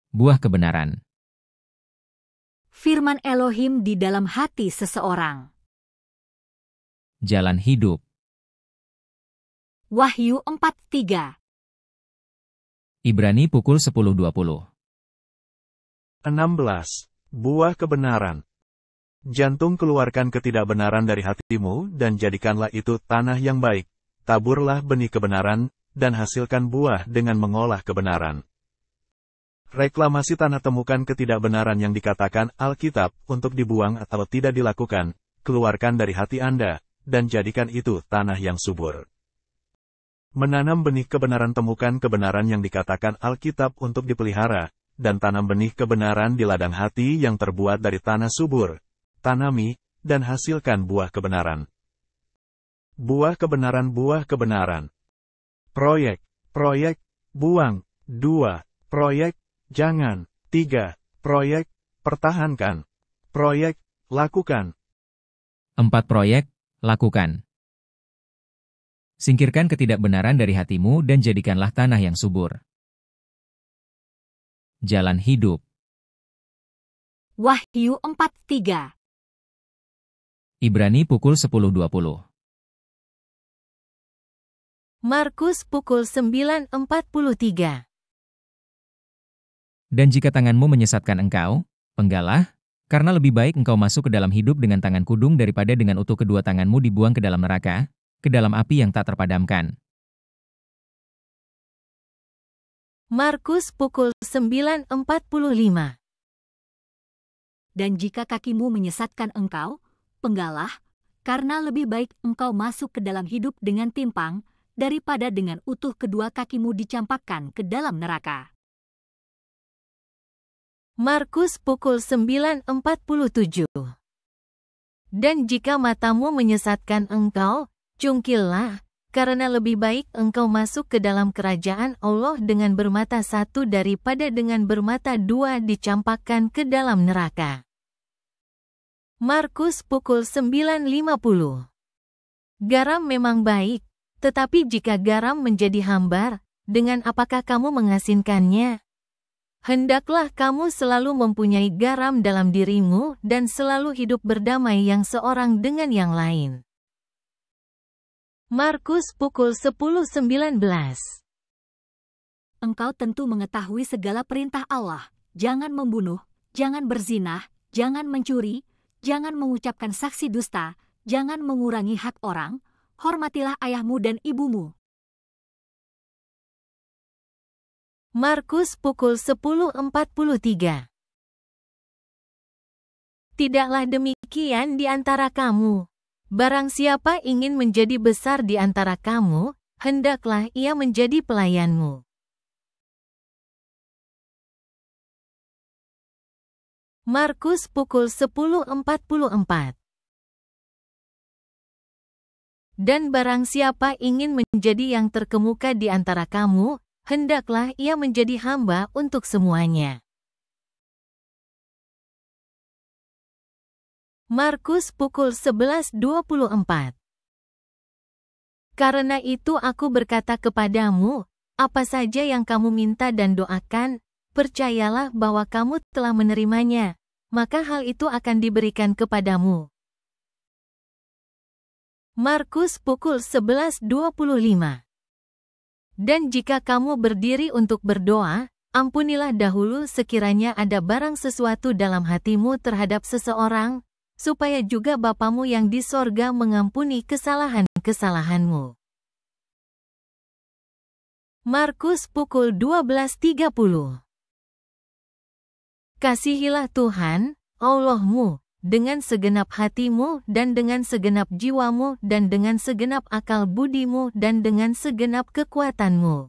buah kebenaran. Firman Elohim di dalam hati seseorang. Jalan hidup. Wahyu 4:3. Ibrani pukul 10.20. 16. Buah kebenaran. Jantung, keluarkan ketidakbenaran dari hatimu, dan jadikanlah itu tanah yang baik. Taburlah benih kebenaran, dan hasilkan buah dengan mengolah kebenaran. Reklamasi tanah, temukan ketidakbenaran yang dikatakan Alkitab untuk dibuang atau tidak dilakukan, keluarkan dari hati Anda, dan jadikan itu tanah yang subur. Menanam benih kebenaran, temukan kebenaran yang dikatakan Alkitab untuk dipelihara, dan tanam benih kebenaran di ladang hati yang terbuat dari tanah subur. Tanami, dan hasilkan buah kebenaran. Buah kebenaran, buah kebenaran. Proyek, buang. 2. Proyek, jangan. 3. Proyek, pertahankan. Proyek, lakukan. 4. Proyek, lakukan. Singkirkan ketidakbenaran dari hatimu dan jadikanlah tanah yang subur. Jalan hidup. Wahyu 4:3. Ibrani pukul 10.20. Markus pukul 9.43. Dan jika tanganmu menyesatkan engkau, penggalah, karena lebih baik engkau masuk ke dalam hidup dengan tangan kudung daripada dengan utuh kedua tanganmu dibuang ke dalam neraka, ke dalam api yang tak terpadamkan. Markus pukul 9.45. Dan jika kakimu menyesatkan engkau, penggalah, karena lebih baik engkau masuk ke dalam hidup dengan timpang, daripada dengan utuh kedua kakimu dicampakkan ke dalam neraka. Markus pukul 9.47. Dan jika matamu menyesatkan engkau, cungkillah, karena lebih baik engkau masuk ke dalam kerajaan Allah dengan bermata satu daripada dengan bermata dua dicampakkan ke dalam neraka. Markus pukul 9.50. Garam memang baik, tetapi jika garam menjadi hambar, dengan apakah kamu mengasinkannya? Hendaklah kamu selalu mempunyai garam dalam dirimu dan selalu hidup berdamai yang seorang dengan yang lain. Markus pukul 10.19. Engkau tentu mengetahui segala perintah Allah, jangan membunuh, jangan berzinah, jangan mencuri, jangan mengucapkan saksi dusta, jangan mengurangi hak orang, hormatilah ayahmu dan ibumu. Markus pukul 10.43. Tidaklah demikian di antara kamu. Barang siapa ingin menjadi besar di antara kamu, hendaklah ia menjadi pelayanmu. Markus pukul 10.44. Dan barang siapa ingin menjadi yang terkemuka di antara kamu, hendaklah ia menjadi hamba untuk semuanya. Markus pukul 11.24. Karena itu aku berkata kepadamu, apa saja yang kamu minta dan doakan, percayalah bahwa kamu telah menerimanya, maka hal itu akan diberikan kepadamu. Markus pukul 11.25. Dan jika kamu berdiri untuk berdoa, ampunilah dahulu sekiranya ada barang sesuatu dalam hatimu terhadap seseorang, supaya juga Bapamu yang di sorga mengampuni kesalahan-kesalahanmu. Markus pukul 12.30. Kasihilah Tuhan, Allahmu, dengan segenap hatimu dan dengan segenap jiwamu dan dengan segenap akal budimu dan dengan segenap kekuatanmu.